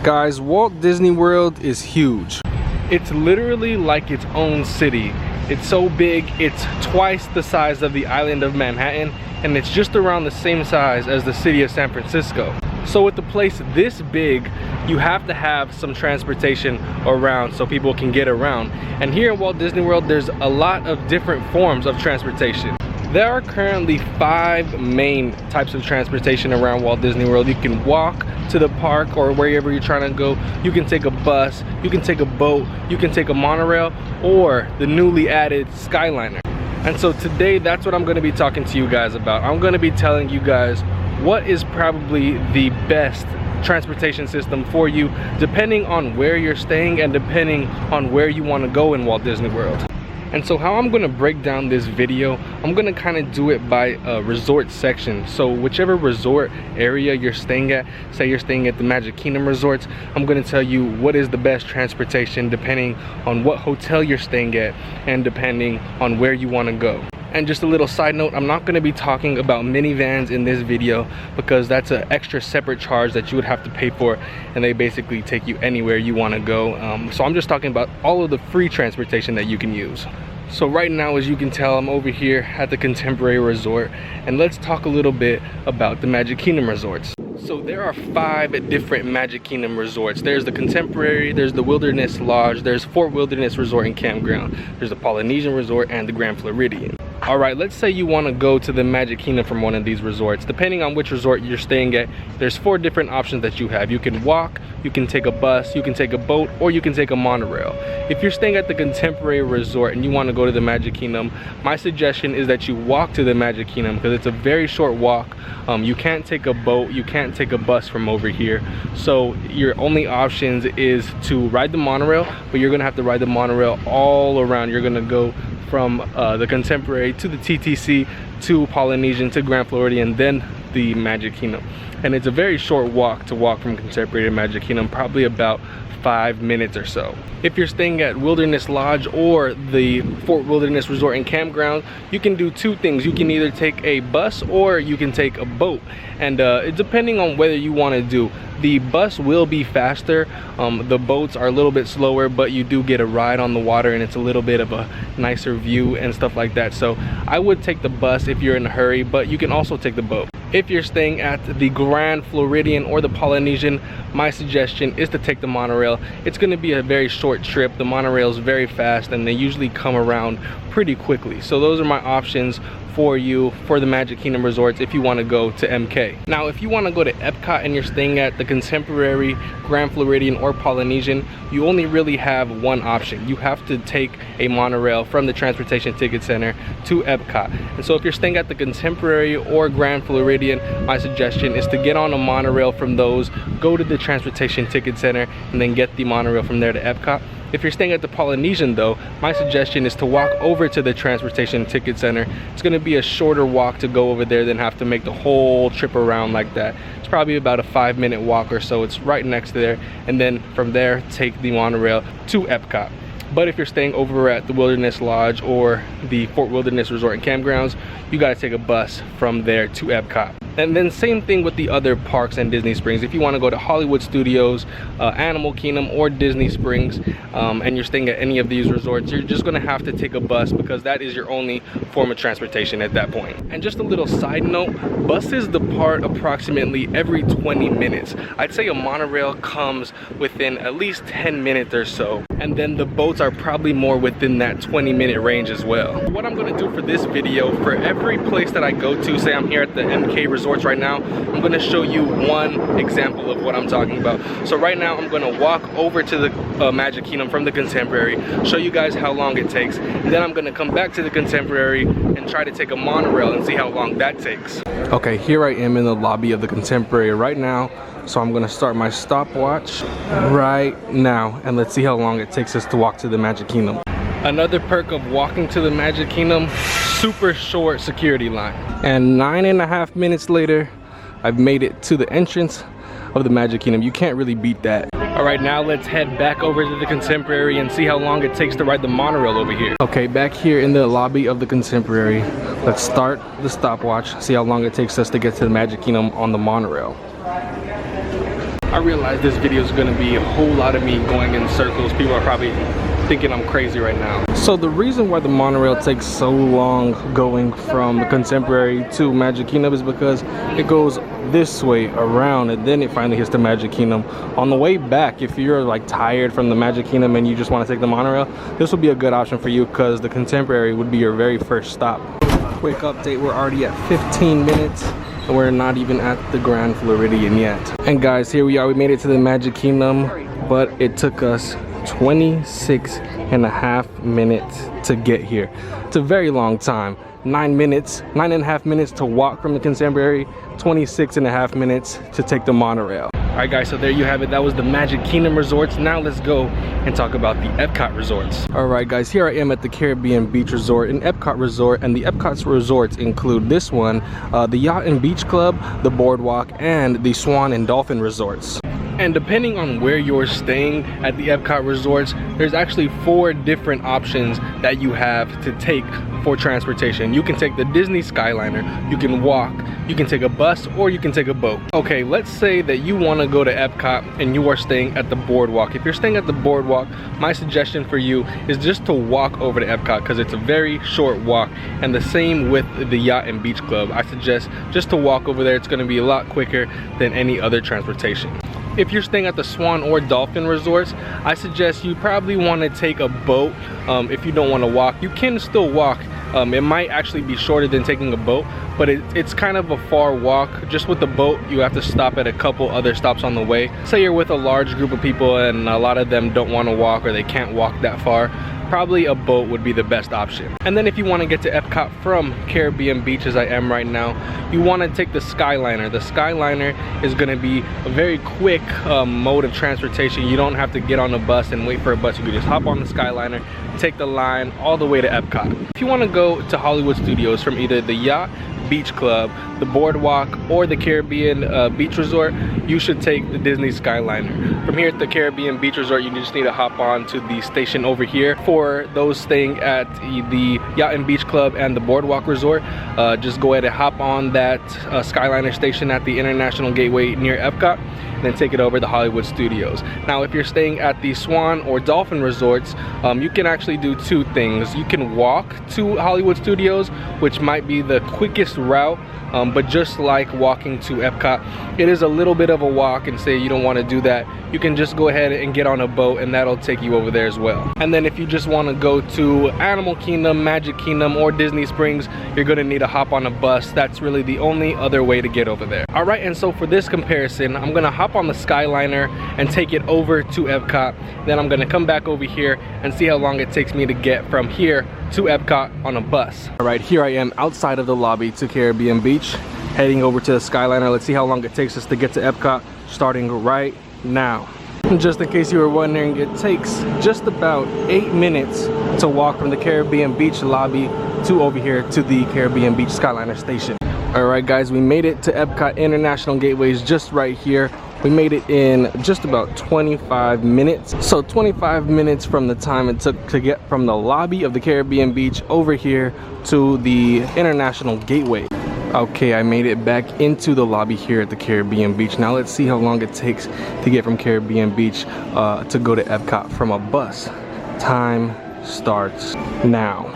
Guys, Walt Disney World is huge. It's literally like its own city. It's so big, it's twice the size of the island of Manhattan, and it's just around the same size as the city of San Francisco. So with the place this big, you have to have some transportation around so people can get around. And here in Walt Disney World, there's a lot of different forms of transportation. There are currently 5 main types of transportation around Walt Disney World. You can walk to the park or wherever you're trying to go. You can take a bus, you can take a boat, you can take a monorail, or the newly added Skyliner. And so today, that's what I'm going to be talking to you guys about. I'm going to be telling you guys what is probably the best transportation system for you, depending on where you're staying and depending on where you want to go in Walt Disney World. And so how I'm going to break down this video, I'm going to kind of do it by a resort section. So whichever resort area you're staying at, say you're staying at the Magic Kingdom resorts, I'm going to tell you what is the best transportation depending on what hotel you're staying at and depending on where you want to go. And just a little side note, I'm not going to be talking about minivans in this video because that's an extra separate charge that you would have to pay for, and they basically take you anywhere you want to go. So I'm just talking about all of the free transportation that you can use. So right now, as you can tell, I'm over here at the Contemporary Resort, and let's talk a little bit about the Magic Kingdom resorts. So there are 5 different Magic Kingdom resorts. There's the Contemporary, there's the Wilderness Lodge, there's Fort Wilderness Resort and Campground, there's the Polynesian Resort, and the Grand Floridian. Alright, let's say you want to go to the Magic Kingdom from one of these resorts. Depending on which resort you're staying at, there's 4 different options that you have. You can walk, you can take a bus, you can take a boat, or you can take a monorail. If you're staying at the Contemporary Resort and you want to go to the Magic Kingdom, my suggestion is that you walk to the Magic Kingdom because it's a very short walk. You can't take a boat, you can't take a bus from over here. So your only options is to ride the monorail, but you're going to have to ride the monorail all around. You're going to go from the Contemporary to the TTC to Polynesian to Grand Floridian, then the Magic Kingdom. And it's a very short walk to walk from Contemporary to Magic Kingdom, probably about 5 minutes or so. If you're staying at Wilderness Lodge or the Fort Wilderness Resort and Campground, you can do 2 things. You can either take a bus or you can take a boat, and depending on whether you want to do. The bus will be faster, the boats are a little bit slower, but you do get a ride on the water and it's a little bit of a nicer view and stuff like that. So I would take the bus if you're in a hurry, but you can also take the boat. If you're staying at the Grand Floridian or the Polynesian, my suggestion is to take the monorail. It's going to be a very short trip. The monorail is very fast and they usually come around pretty quickly. So those are my options for you for the Magic Kingdom resorts if you want to go to MK. Now if you want to go to Epcot and you're staying at the Contemporary, Grand Floridian, or Polynesian, you only really have one option. You have to take a monorail from the Transportation Ticket Center to Epcot. And so if you're staying at the Contemporary or Grand Floridian, my suggestion is to get on a monorail from those, go to the Transportation Ticket Center, and then get the monorail from there to Epcot. If you're staying at the Polynesian though, my suggestion is to walk over to the Transportation Ticket Center. It's going to be a shorter walk to go over there than have to make the whole trip around like that. It's probably about a 5-minute walk or so. It's right next to there, and then from there take the monorail to Epcot. But if you're staying over at the Wilderness Lodge or the Fort Wilderness Resort and Campgrounds, you got to take a bus from there to Epcot. And then same thing with the other parks and Disney Springs. If you want to go to Hollywood Studios, Animal Kingdom, or Disney Springs, and you're staying at any of these resorts, you're just going to have to take a bus because that is your only form of transportation at that point. And just a little side note, buses depart approximately every 20 minutes. I'd say a monorail comes within at least 10 minutes or so. And then the boats are probably more within that 20-minute range as well. What I'm going to do for this video, for every place that I go to, say I'm here at the MK Resorts right now, I'm going to show you one example of what I'm talking about. So right now I'm going to walk over to the Magic Kingdom from the Contemporary, show you guys how long it takes, and then I'm going to come back to the Contemporary and try to take a monorail and see how long that takes. Okay, here I am in the lobby of the Contemporary right now. So I'm gonna start my stopwatch right now, and let's see how long it takes us to walk to the Magic Kingdom. Another perk of walking to the Magic Kingdom, super short security line. And 9.5 minutes later, I've made it to the entrance of the Magic Kingdom. You can't really beat that. All right, now let's head back over to the Contemporary and see how long it takes to ride the monorail over here. Okay, back here in the lobby of the Contemporary, let's start the stopwatch, see how long it takes us to get to the Magic Kingdom on the monorail. I realize this video is going to be a whole lot of me going in circles. People are probably thinking I'm crazy right now. So the reason why the monorail takes so long going from the Contemporary to Magic Kingdom is because it goes this way around and then it finally hits the Magic Kingdom. On the way back, if you're like tired from the Magic Kingdom and you just want to take the monorail, this would be a good option for you because the Contemporary would be your very first stop. Quick update, we're already at 15 minutes and we're not even at the Grand Floridian yet. And guys, here we are, we made it to the Magic Kingdom, but it took us 26.5 minutes to get here. It's a very long time. 9.5 minutes to walk from the Contemporary, 26.5 minutes to take the monorail. Alright guys, so there you have it. That was the Magic Kingdom Resorts. Now let's go and talk about the Epcot Resorts. Alright guys, here I am at the Caribbean Beach Resort in Epcot Resort, and the Epcot Resorts include this one, the Yacht and Beach Club, the Boardwalk, and the Swan and Dolphin Resorts. And depending on where you're staying at the Epcot Resorts, there's actually 4 different options that you have to take for transportation. You can take the Disney Skyliner, you can walk, you can take a bus, or you can take a boat. Okay, let's say that you want to go to Epcot and you are staying at the Boardwalk. If you're staying at the Boardwalk, my suggestion for you is just to walk over to Epcot because it's a very short walk, and the same with the Yacht and Beach Club. I suggest just to walk over there. It's going to be a lot quicker than any other transportation. If you're staying at the Swan or Dolphin Resorts, I suggest you probably want to take a boat. If you don't want to walk, you can still walk. It might actually be shorter than taking a boat, but it's kind of a far walk. Just with the boat, you have to stop at a couple other stops on the way. Say you're with a large group of people and a lot of them don't want to walk or they can't walk that far, probably a boat would be the best option. And then if you want to get to Epcot from Caribbean Beach, as I am right now, you want to take the Skyliner. The Skyliner is going to be a very quick mode of transportation. You don't have to get on a bus and wait for a bus. You can just hop on the Skyliner, take the line all the way to Epcot. If you want to go to Hollywood Studios from either the Yacht Beach Club, the Boardwalk, or the Caribbean Beach Resort, you should take the Disney Skyliner. From here at the Caribbean Beach Resort, you just need to hop on to the station over here. For those staying at the Yacht and Beach Club and the Boardwalk Resort, just go ahead and hop on that Skyliner station at the International Gateway near Epcot, and then take it over to Hollywood Studios. Now, if you're staying at the Swan or Dolphin Resorts, you can actually do 2 things. You can walk to Hollywood Studios, which might be the quickest route, but just like walking to Epcot, it is a little bit of a walk, and say you don't want to do that, you can just go ahead and get on a boat and that'll take you over there as well. And then if you just want to go to Animal Kingdom, Magic Kingdom, or Disney Springs, you're going to need to hop on a bus. That's really the only other way to get over there. Alright, and so for this comparison, I'm going to hop on the Skyliner and take it over to Epcot. Then I'm going to come back over here and see how long it takes me to get from here to Epcot on a bus. Alright, here I am outside of the lobby to Caribbean Beach, heading over to the Skyliner. Let's see how long it takes us to get to Epcot, starting right now. And just in case you were wondering, it takes just about 8 minutes to walk from the Caribbean Beach lobby to over here to the Caribbean Beach Skyliner station. Alright guys, we made it to Epcot International Gateways just right here. We made it in just about 25 minutes. So 25 minutes from the time it took to get from the lobby of the Caribbean Beach over here to the International Gateway. Okay, I made it back into the lobby here at the Caribbean Beach. Now let's see how long it takes to get from Caribbean Beach to go to Epcot from a bus. Time starts now.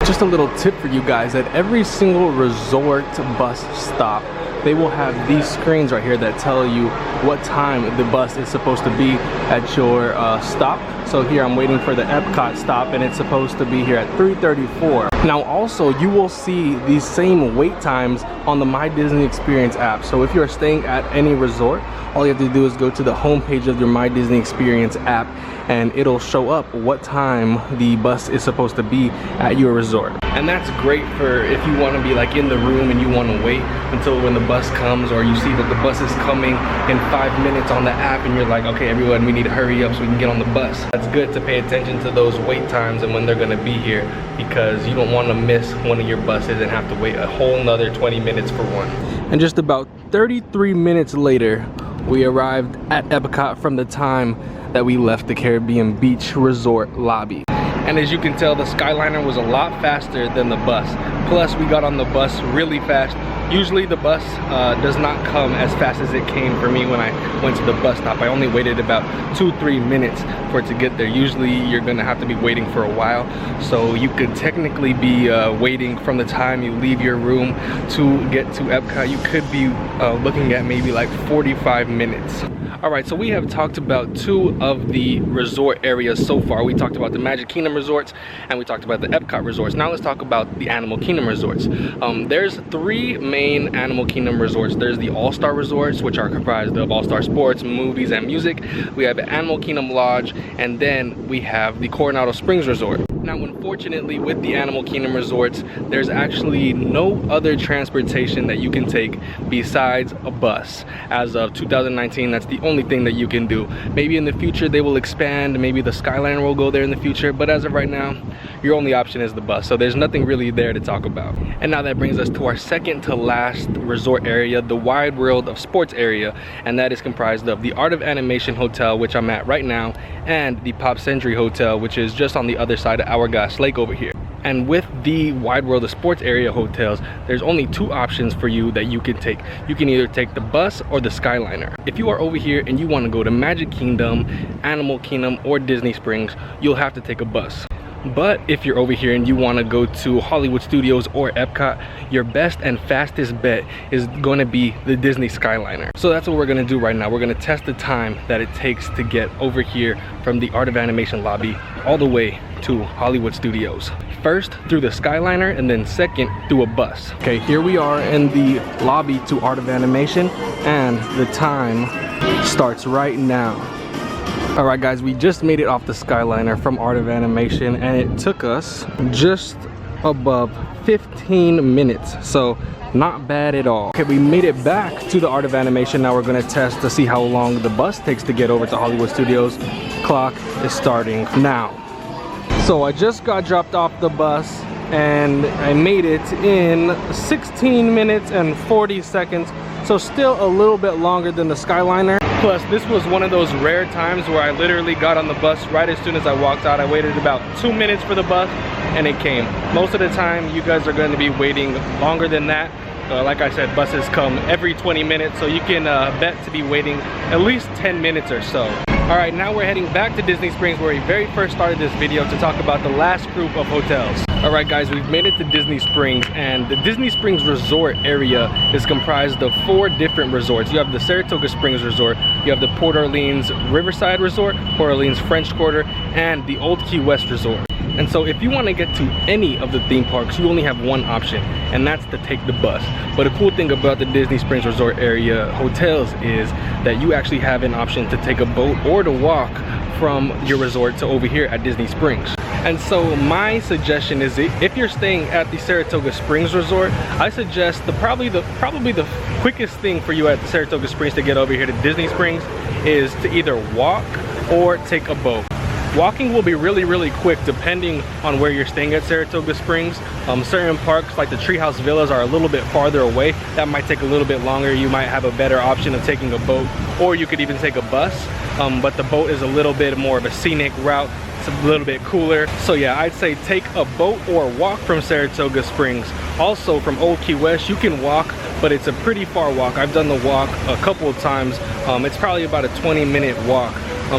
Just a little tip for you guys, at every single resort bus stop, they will have these screens right here that tell you what time the bus is supposed to be at your stop. So here I'm waiting for the Epcot stop and it's supposed to be here at 3:34. Now also, you will see these same wait times on the My Disney Experience app. So if you're staying at any resort, all you have to do is go to the home page of your My Disney Experience app and it'll show up what time the bus is supposed to be at your resort. And that's great for if you want to be like in the room and you want to wait until when the bus comes, or you see that the bus is coming in 5 minutes on the app and you're like, okay everyone, we need to hurry up so we can get on the bus. That's good to pay attention to those wait times and when they're going to be here, because you don't want to miss one of your buses and have to wait a whole nother 20 minutes for one. And just about 33 minutes later, we arrived at Epcot from the time that we left the Caribbean Beach Resort lobby. And and as you can tell, the Skyliner was a lot faster than the bus. Plus, we got on the bus really fast. Usually the bus does not come as fast as it came for me when I went to the bus stop. I only waited about 2-3 minutes for it to get there. Usually you're gonna have to be waiting for a while, so you could technically be waiting from the time you leave your room to get to Epcot. You could be looking at maybe like 45 minutes. All right, so we have talked about 2 of the resort areas so far. We talked about the Magic Kingdom resorts and we talked about the Epcot resorts. Now let's talk about the Animal Kingdom resorts. There's 3 main Animal Kingdom resorts. There's the All-Star resorts, which are comprised of All-Star sports, movies, and music. We have the Animal Kingdom Lodge, and then we have the Coronado Springs Resort. Now, unfortunately, with the Animal Kingdom resorts, there's actually no other transportation that you can take besides a bus. As of 2019, that's the only thing that you can do. Maybe in the future they will expand, maybe the Skyliner will go there in the future, but as of right now, your only option is the bus. So there's nothing really there to talk about. And now that brings us to our second to last resort area, the Wide World of Sports area, and that is comprised of the Art of Animation Hotel, which I'm at right now, and the Pop Century Hotel, which is just on the other side of Hourglass Lake over here. And with the Wide World of Sports area hotels, there's only 2 options for you that you can take. You can either take the bus or the Skyliner. If you are over here and you want to go to Magic Kingdom, Animal Kingdom, or Disney Springs, you'll have to take a bus. But if you're over here and you want to go to Hollywood Studios or Epcot, your best and fastest bet is going to be the Disney Skyliner. So that's what we're going to do right now. We're going to test the time that it takes to get over here from the Art of Animation lobby all the way to Hollywood Studios. First through the Skyliner, and then second through a bus. Okay, here we are in the lobby to Art of Animation, and the time starts right now. All right guys, we just made it off the Skyliner from Art of Animation, and it took us just above 15 minutes, so not bad at all. Okay, we made it back to the Art of Animation. Now we're gonna test to see how long the bus takes to get over to Hollywood Studios. Clock is starting now. So I just got dropped off the bus and I made it in 16 minutes and 40 seconds. So still a little bit longer than the Skyliner. Plus, this was one of those rare times where I literally got on the bus right as soon as I walked out. I waited about 2 minutes for the bus and it came. Most of the time, you guys are going to be waiting longer than that. Like I said, buses come every 20 minutes, so you can bet to be waiting at least 10 minutes or so. All right, now we're heading back to Disney Springs, where we very first started this video, to talk about the last group of hotels. All right guys, we've made it to Disney Springs, and the Disney Springs resort area is comprised of 4 different resorts. You have the Saratoga Springs Resort, you have the Port Orleans Riverside Resort, Port Orleans French Quarter, and the Old Key West Resort. And so if you want to get to any of the theme parks, you only have one option, and that's to take the bus. But a cool thing about the Disney Springs Resort area hotels is that you actually have an option to take a boat or to walk from your resort to over here at Disney Springs. And so my suggestion is, if you're staying at the Saratoga Springs Resort, I suggest probably the quickest thing for you at the Saratoga Springs to get over here to Disney Springs is to either walk or take a boat. Walking will be really quick depending on where you're staying at Saratoga Springs. Certain parks like the Treehouse Villas are a little bit farther away. That might take a little bit longer. You might have a better option of taking a boat, or you could even take a bus. But the boat is a little bit more of a scenic route. It's a little bit cooler. So yeah, I'd say take a boat or walk from Saratoga Springs. Also from Old Key West, you can walk, but it's a pretty far walk. I've done the walk a couple of times. It's probably about a 20-minute walk.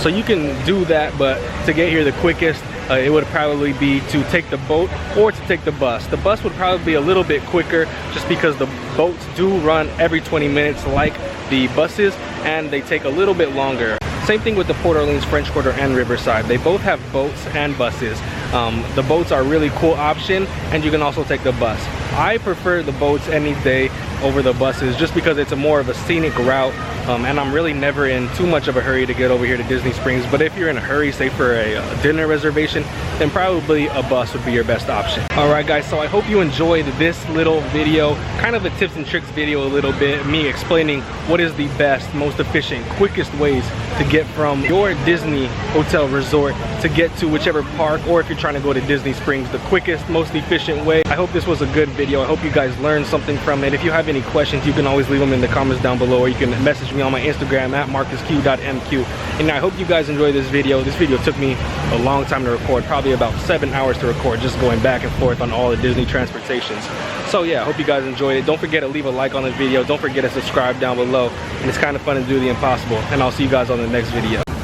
So you can do that, but to get here the quickest, it would probably be to take the boat or to take the bus. The bus would probably be a little bit quicker just because the boats do run every 20 minutes like the buses, and they take a little bit longer. Same thing with the Port Orleans French Quarter and Riverside. They both have boats and buses. The boats are a really cool option, and you can also take the bus. I prefer the boats any day over the buses just because it's a more of a scenic route, and I'm really never in too much of a hurry to get over here to Disney Springs. But if you're in a hurry, say for a dinner reservation, then probably a bus would be your best option. All right guys, so I hope you enjoyed this little video, kind of a tips and tricks video a little bit, me explaining what is the best, most efficient, quickest ways to get from your Disney hotel resort to get to whichever park, or if you're trying to go to Disney Springs, the quickest, most efficient way. I hope this was a good video. video. I hope you guys learned something from it. If you have any questions, you can always leave them in the comments down below, or you can message me on my Instagram at marcusq.mq. And I hope you guys enjoyed this video. This video took me a long time to record, probably about 7 hours to record, just going back and forth on all the Disney transportations. So yeah, I hope you guys enjoyed it. Don't forget to leave a like on this video. Don't forget to subscribe down below. And it's kind of fun to do the impossible. And I'll see you guys on the next video.